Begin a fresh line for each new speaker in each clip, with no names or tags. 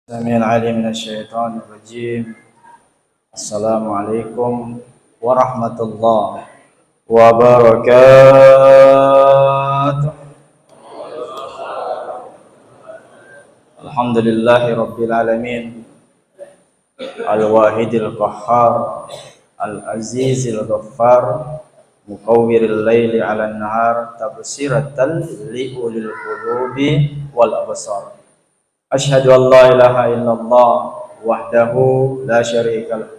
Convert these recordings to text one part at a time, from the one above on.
السميع العليم من الشيطان الرجيم. السلام عليكم ورحمة الله وبركاته. الحمد لله رب العالمين الواحد القهار العزيز الغفار مكور الليل على النهار تبصرة لأولي القلوب والأبصار. Asyhadu an la ilaha illallah wahdahu la syarika lah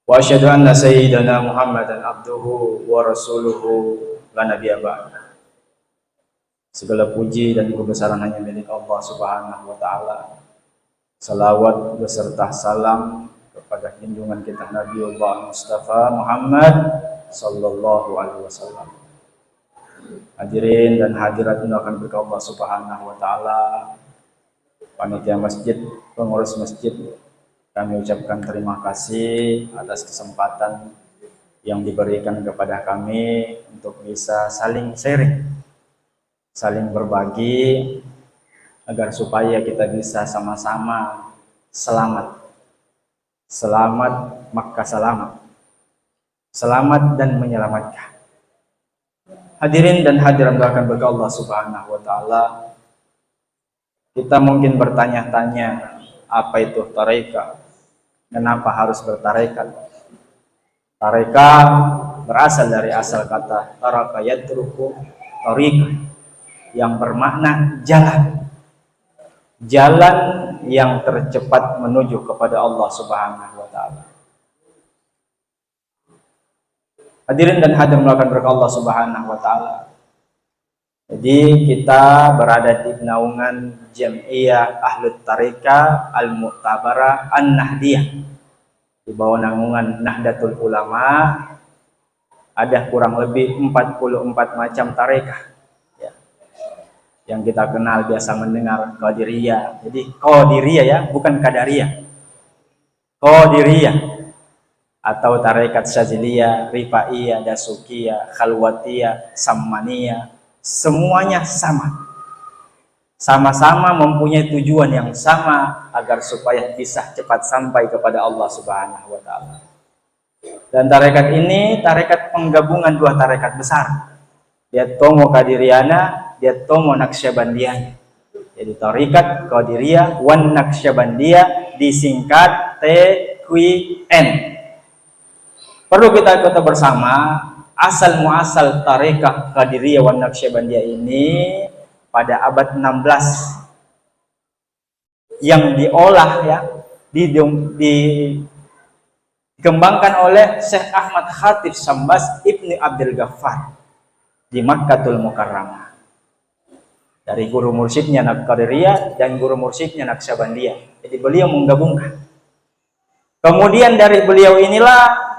wa asyhadu anna sayyidana Muhammadan abduhu wa rasuluhu la nabiyya ba'd. Segala puji dan kebesaran hanya milik Allah Subhanahu wa taala. Salawat beserta salam kepada junjungan kita Nabiullah Mustafa Muhammad sallallahu alaihi wasallam. Hadirin dan hadirat akan berkah Allah Subhanahu wa taala. Panitia masjid, pengurus masjid, kami ucapkan terima kasih atas kesempatan yang diberikan kepada kami untuk bisa saling sharing, saling berbagi, agar supaya kita bisa sama-sama selamat. Selamat maka selamat. Selamat dan menyelamatkan. Hadirin dan hadirat akan berkah Allah Subhanahu wa taala. Kita mungkin bertanya-tanya, apa itu tarekat? Kenapa harus bertarekat? Tarekat berasal dari asal kata taraka yatruku tariqah, yang bermakna jalan. Jalan yang tercepat menuju kepada Allah Subhanahu wa taala. Hadirin dan hadirat melakukan berkah Allah Subhanahu wa taala. Jadi kita berada di naungan Jam'iyah Ahlut Tariqah Al-Mu'tabarah An-Nahdiyah, di bawah naungan Nahdlatul Ulama. Ada kurang lebih 44 macam tarekat ya, yang kita kenal biasa mendengar Qadiriyah. Jadi Qadiriyah ya, bukan Qadariyah. Qadiriyah atau tarekat Syaziliyah, Rifaiyah, Dasukiyah, Khalwatiyah, Sammaniyah, semuanya sama-sama mempunyai tujuan yang sama agar supaya bisa cepat sampai kepada Allah Subhanahu wa taala. Dan tarekat ini tarekat penggabungan dua tarekat besar. Dia Tomo Qadiriyana, dia Tomo Naqsyabandiyah. Jadi tarekat Qadiriyah wan Naqsyabandiyah disingkat TQN. Perlu kita ketahui bersama, asal muasal tarekat Qadiriyah wan Naqsyabandiyah ini pada abad 16 yang diolah ya, dikembangkan oleh Syekh Ahmad Khatib Syambas Ibni Abdul Ghaffar di Makkatul Mukarramah, dari guru mursyidnya Qadiriyah dan guru mursyidnya Naqsyabandiyah. Jadi beliau menggabungkan. Kemudian dari beliau inilah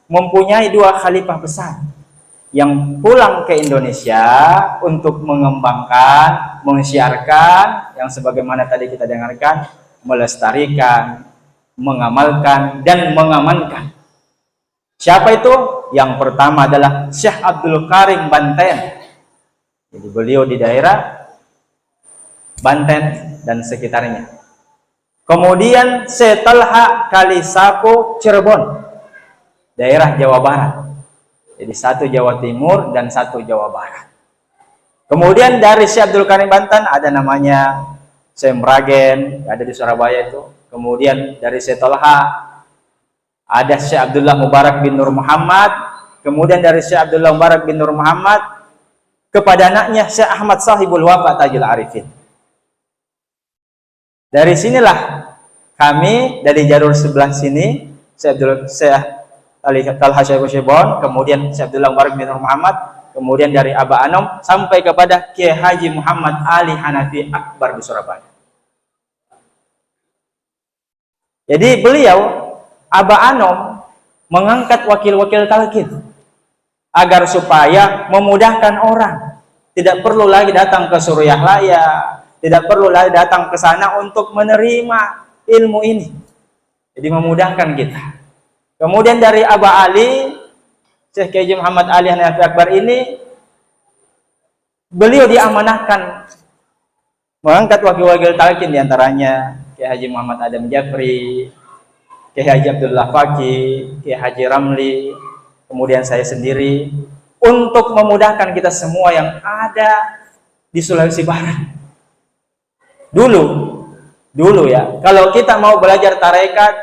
mempunyai dua khalifah besar yang pulang ke Indonesia untuk mengembangkan, mensiarkan, yang sebagaimana tadi kita dengarkan, melestarikan, mengamalkan, dan mengamankan. Siapa itu? Yang pertama adalah Syekh Abdul Karim Banten. Jadi beliau di daerah Banten dan sekitarnya. Kemudian Syekh Talha Kalisako Cirebon, daerah Jawa Barat. Jadi satu Jawa Timur dan satu Jawa Barat. Kemudian dari Syekh Abdul Karim Banten ada namanya Syekh Mragen, ada di Surabaya itu. Kemudian dari Syekh Talha ada Syekh Abdullah Mubarak bin Nur Muhammad. Kemudian dari Syekh Abdullah Mubarak bin Nur Muhammad kepada anaknya Syekh Ahmad Sahibul Wafa Tajul Arifin. Dari sinilah kami dari jalur sebelah sini, Syekh Talha Syibon, kemudian Syekh Abdullah Mubarak bin Nur Muhammad, kemudian dari Aba Anom sampai kepada Kiai Haji Muhammad Ali Hanafi Akbar di Surabaya. Jadi beliau Aba Anom mengangkat wakil-wakil talqin agar supaya memudahkan orang, tidak perlu lagi datang ke Suruyah Laya, tidak perlu lagi datang ke sana untuk menerima ilmu ini. Jadi memudahkan kita. Kemudian dari Aba Ali, Syekh Kiai Muhammad Ali Hanafi Akbar ini, beliau diamanahkan mengangkat wakil-wakil talqin, diantaranya Kiai Haji Muhammad Adam Jafri, Kiai Haji Abdullah Faki, Kiai Haji Ramli, kemudian saya sendiri, untuk memudahkan kita semua yang ada di Sulawesi Barat. Dulu ya, kalau kita mau belajar tarekat,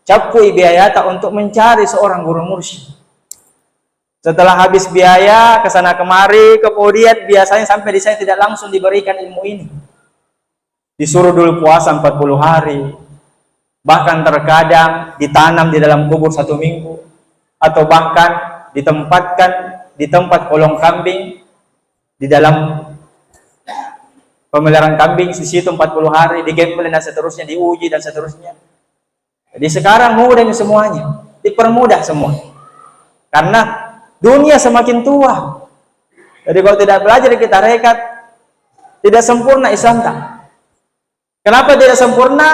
capui biayata untuk mencari seorang guru mursyid. Setelah habis biaya kesana kemari, kemudian biasanya sampai di sana tidak langsung diberikan ilmu ini. Disuruh dulu puasa 40 hari, bahkan terkadang ditanam di dalam kubur 1 minggu, atau bahkan ditempatkan di tempat kolong kambing di dalam pemeliharaan kambing di situ 40 hari, digempelin dan seterusnya, diuji dan seterusnya. Jadi sekarang mudah semuanya, dipermudah semua. Karena dunia semakin tua. Jadi kalau tidak belajar kita tarekat, tidak sempurna Islam tak. Kenapa tidak sempurna?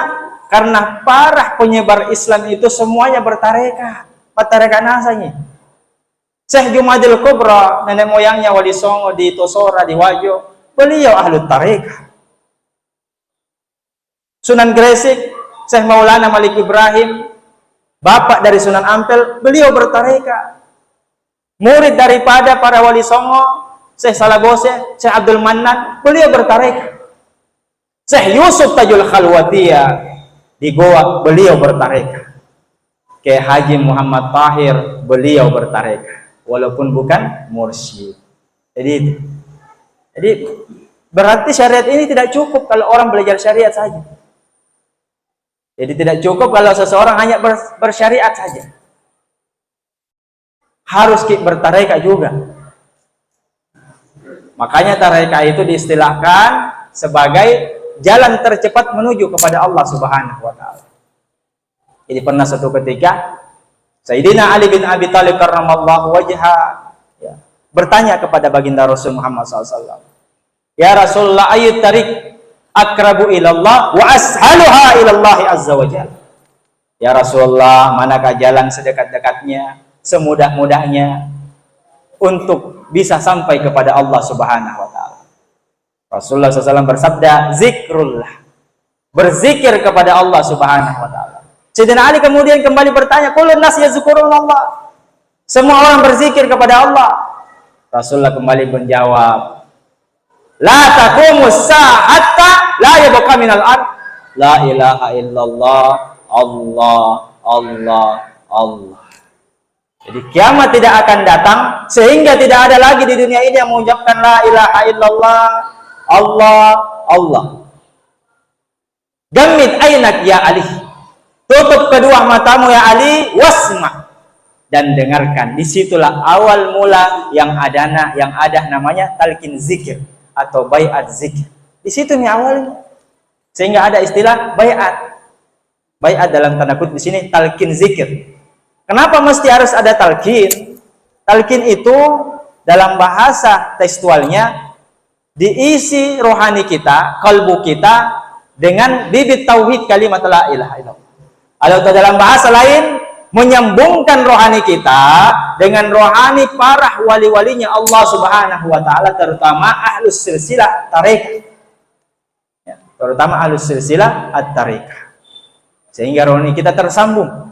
Karena para penyebar Islam itu semuanya bertarekat. Tarekat nasanya. Syekh Jumadil Kubra, nenek moyangnya Wali Songo di Tosora, di Wajo, beliau ahlu tarekat. Sunan Gresik, Syekh Maulana Malik Ibrahim, bapak dari Sunan Ampel, beliau bertarekat. Murid daripada para Wali Songo, Syekh Salabose, Syekh Abdul Mannan, beliau bertarekat. Syekh Yusuf Tajul Khalwatiyah di Goa, beliau bertarekat. Kiai Haji Muhammad Tahir, beliau bertarekat, walaupun bukan mursyid. Jadi berarti syariat ini tidak cukup kalau orang belajar syariat saja. Jadi tidak cukup kalau seseorang hanya bersyariat saja. Harus bertarekat juga. Makanya tarekat itu diistilahkan sebagai jalan tercepat menuju kepada Allah Subhanahu wa taala. Jadi pernah suatu ketika Sayyidina Ali bin Abi Thalib karramallahu wajha bertanya kepada baginda Rasul Muhammad SAW. Ya Rasulullah, ayyut tariq akrabu ilallah wa ashaluha ilallahi azza wa jalla. Ya Rasulullah, manakah jalan sedekat-dekatnya, semudah-mudahnya untuk bisa sampai kepada Allah Subhanahu wa taala? Rasulullah SAW bersabda, zikrullah, berzikir kepada Allah Subhanahu wa taala. Sayyidina Ali kemudian kembali bertanya, kullun nas yazkurullah, semua orang berzikir kepada Allah. Rasulullah kembali menjawab, la taqumus sa'ata la yabqa minal ard la ilaha illallah Allah Allah Allah. Jadi kiamat tidak akan datang sehingga tidak ada lagi di dunia ini yang mengucapkan la ilaha illallah Allah Allah. Gammid ainak ya Ali, tutup kedua matamu ya Ali, wasma, dan dengarkan. Disitulah awal mula yang ada namanya talqin zikir atau baiat zikir. Di situ nih awalnya. Sehingga ada istilah baiat. Baiat dalam tanda kutip di sini talqin zikir. Kenapa mesti harus ada talqin? Talqin itu dalam bahasa tekstualnya diisi rohani kita, kalbu kita dengan bibit tauhid kalimat la ilaha illallah. Atau dalam bahasa lain, menyambungkan rohani kita dengan rohani para wali-walinya Allah Subhanahu wa taala, terutama ahlus silsilah tarekat. Ya, terutama ahlus silsilah at-tarekat. Sehingga rohani kita tersambung.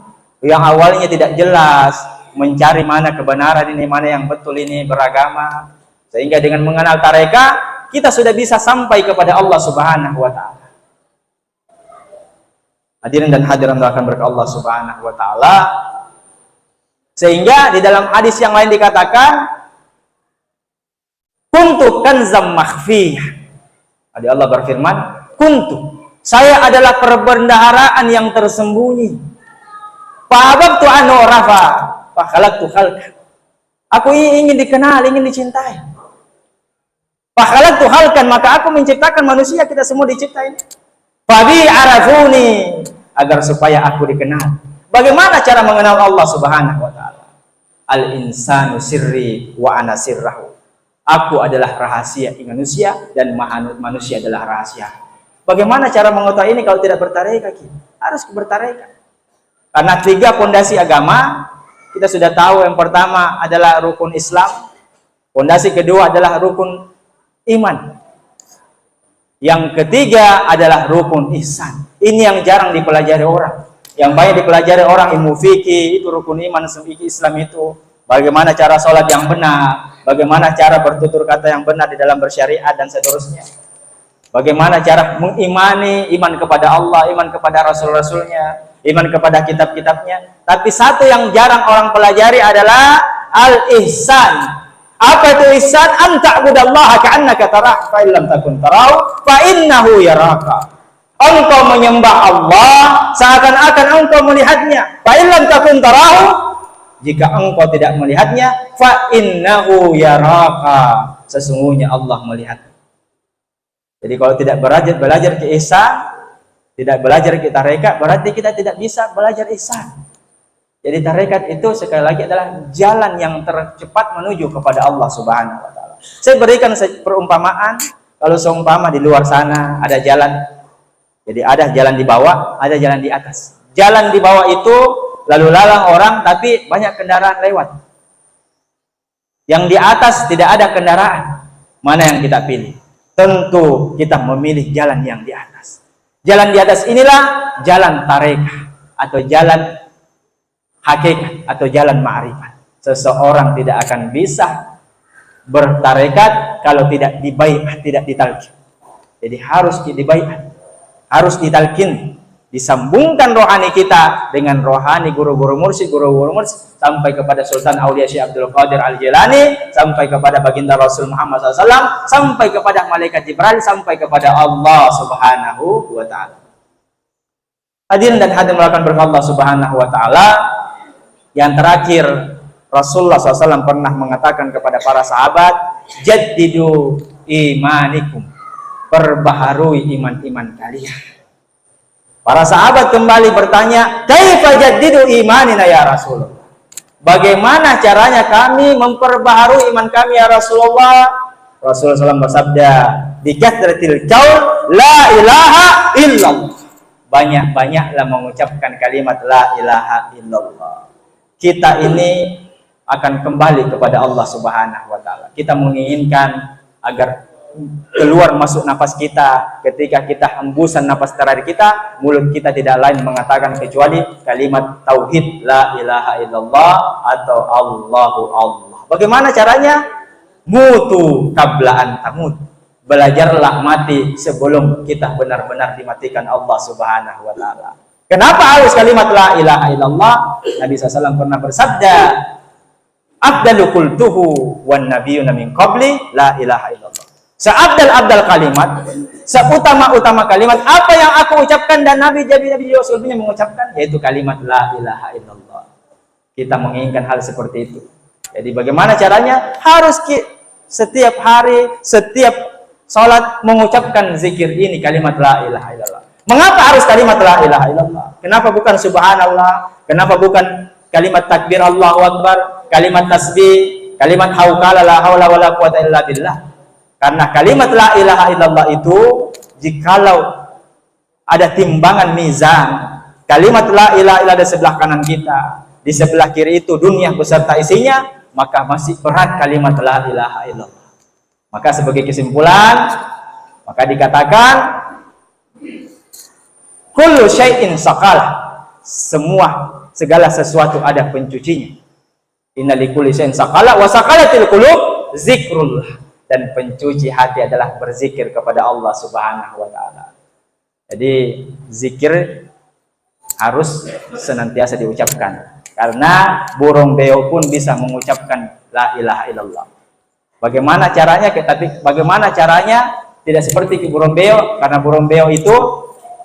Yang awalnya tidak jelas, mencari mana kebenaran ini, mana yang betul ini beragama. Sehingga dengan mengenal tarekat, kita sudah bisa sampai kepada Allah Subhanahu wa taala. Hadirin dan hadirat doakan berkah Allah Subhanahu wa taala. Sehingga di dalam hadis yang lain dikatakan, kuntu kanzam makhfiyah. Jadi Allah berfirman, kuntu, saya adalah perbendaharaan yang tersembunyi. Fa'abtu an urafa fa khalaqtu khalqa. Aku ingin dikenal, ingin dicintai. Fa khalaqtu khalqan, maka aku menciptakan manusia, kita semua diciptain. Fabi arafuni, agar supaya aku dikenal. Bagaimana cara mengenal Allah Subhanahu wa taala? Al insanu sirri wa ana sirrahu. Aku adalah rahasia manusia dan manusia adalah rahasia. Bagaimana cara mengetahui ini kalau tidak bertarekat? Harus bertarekat. Karena 3 fondasi agama kita sudah tahu. Yang pertama adalah rukun Islam, fondasi kedua adalah rukun iman, yang ketiga adalah rukun ihsan. Ini yang jarang dipelajari orang. Yang banyak dipelajari orang ilmu fikih, itu rukun iman Islam itu. Bagaimana cara sholat yang benar, bagaimana cara bertutur kata yang benar di dalam bersyariat dan seterusnya. Bagaimana cara mengimani, iman kepada Allah, iman kepada Rasul-Rasulnya, iman kepada kitab-kitabnya. Tapi satu yang jarang orang pelajari adalah al-ihsan. Apa itu ihsan? An ta'budallaha ka'annaka tarahu fa illam takun tarahu fa innahu yaraka. Engkau menyembah Allah seakan-akan engkau melihatnya. Fa illam takun tarahu, jika engkau tidak melihatnya, fa innahu yaraka. Sesungguhnya Allah melihat. Jadi kalau tidak belajar ke ihsan, tidak belajar ke tarekat, berarti kita tidak bisa belajar ihsan. Jadi tarekat itu sekali lagi adalah jalan yang tercepat menuju kepada Allah Subhanahu wa taala. Saya berikan perumpamaan, kalau seumpama di luar sana ada jalan. Jadi ada jalan di bawah, ada jalan di atas. Jalan di bawah itu lalu lalang orang tapi banyak kendaraan lewat. Yang di atas tidak ada kendaraan. Mana yang kita pilih? Tentu kita memilih jalan yang di atas. Jalan di atas inilah jalan tarekat atau jalan hakikat atau jalan ma'rifat. Seseorang tidak akan bisa bertarekat kalau tidak dibaiat, tidak ditalkin. Jadi harus dibaiat, harus ditalkin, disambungkan rohani kita dengan rohani guru-guru mursyid sampai kepada Sultan Aulia Syekh Abdul Qadir Al-Jilani, sampai kepada baginda Rasul Muhammad SAW, sampai kepada malaikat Jibril, sampai kepada Allah Subhanahu wa taala. Hadirin dan hadirin melakukan berkah Allah Subhanahu wa taala. Yang terakhir, Rasulullah SAW pernah mengatakan kepada para sahabat, jaddidu imanikum, perbaharui iman-iman kalian. Para sahabat kembali bertanya, kaifa jaddidu imanina ya Rasulullah? Bagaimana caranya kami memperbaharui iman kami ya Rasulullah? Rasulullah SAW bersabda, bikathratil qaul la ilaha illallah. Banyak-banyaklah mengucapkan kalimat la ilaha illallah. Kita ini akan kembali kepada Allah Subhanahu wa taala. Kita menginginkan agar keluar masuk nafas kita, ketika kita hembusan nafas terakhir kita, mulut kita tidak lain mengatakan kecuali kalimat tauhid la ilaha illallah atau Allahu Allah. Bagaimana caranya? Mutu qabla an tamut. Belajarlah mati sebelum kita benar-benar dimatikan Allah Subhanahu wa taala. Kenapa harus kalimat la ilaha illallah? Nabi SAW pernah bersabda, afdalu qultuhu wan nabiyyuna min qabli la ilaha illallah. Seabdal kalimat, seutama-utama kalimat apa yang aku ucapkan dan Nabi sebelumnya mengucapkan, yaitu kalimat la ilaha illallah. Kita menginginkan hal seperti itu. Jadi bagaimana caranya? Harus setiap hari, setiap sholat mengucapkan zikir ini, kalimat la ilaha illallah. Mengapa harus kalimat la ilaha illallah? Kenapa bukan subhanallah? Kenapa bukan kalimat takbir Allahu Akbar, kalimat tasbih, kalimat haukala la haula wala quwata illa billah? Karena kalimat la ilaha illallah itu, jikalau ada timbangan mizan, kalimat la ilaha illallah di sebelah kanan kita, di sebelah kiri itu dunia beserta isinya, maka masih berat kalimat la ilaha illallah. Maka sebagai kesimpulan, maka dikatakan kullu syai'in saqalah, segala sesuatu ada pencucinya. Inna likulli syai'in saqalah wa saqalatil qulub zikrullah. Dan pencuci hati adalah berzikir kepada Allah Subhanahu wa taala. Jadi zikir harus senantiasa diucapkan. Karena burung beo pun bisa mengucapkan la ilaha illallah. Bagaimana caranya? Tapi bagaimana caranya? Tidak seperti burung beo, karena burung beo itu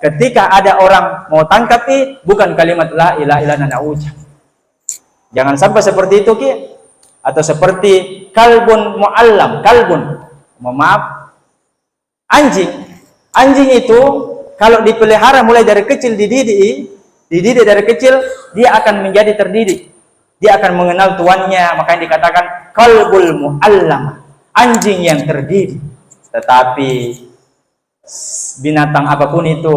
ketika ada orang mau tangkapi, bukan kalimat la ilaha illallah ucap. Jangan sampai seperti itu, Ki. Atau seperti kalbun mu'allam, maaf, anjing itu kalau dipelihara mulai dari kecil, dididik dari kecil, dia akan menjadi terdidik, dia akan mengenal tuannya. Makanya dikatakan kalbul mu'allam, anjing yang terdidik. Tetapi binatang apapun itu,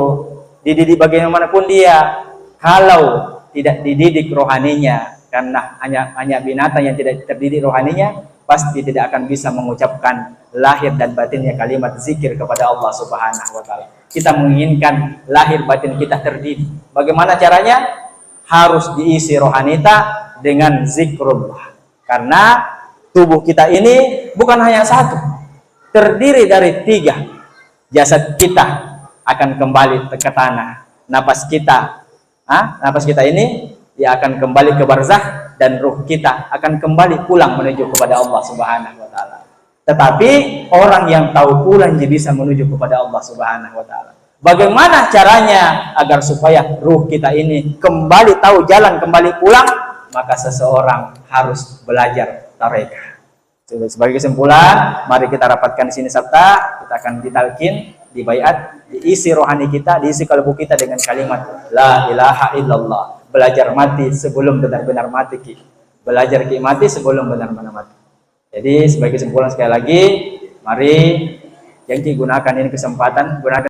dididik bagaimanapun dia, kalau tidak dididik rohaninya, karena hanya binatang yang tidak terdidik rohaninya, pasti tidak akan bisa mengucapkan lahir dan batinnya kalimat zikir kepada Allah Subhanahu wa taala. Kita menginginkan lahir batin kita terdidik. Bagaimana caranya? Harus diisi rohanita dengan zikrullah. Karena tubuh kita ini bukan hanya satu, terdiri dari 3. Jasad kita akan kembali ke tanah. Napas kita ini dia akan kembali ke barzakh, dan ruh kita akan kembali pulang menuju kepada Allah Subhanahu wa taala. Tetapi orang yang tahu pulang dia bisa menuju kepada Allah Subhanahu wa taala. Bagaimana caranya agar supaya ruh kita ini kembali tahu jalan, kembali pulang? Maka seseorang harus belajar tarekah. Sebagai kesimpulan, mari kita rapatkan di sini sabta, kita akan ditalkin, dibaiat, diisi rohani kita, diisi kalbu kita dengan kalimat la ilaha illallah. Belajar mati sebelum benar-benar mati. Belajar mati sebelum benar-benar mati. Jadi sebagai kesimpulan sekali lagi, mari yang gunakan ini kesempatan, gunakan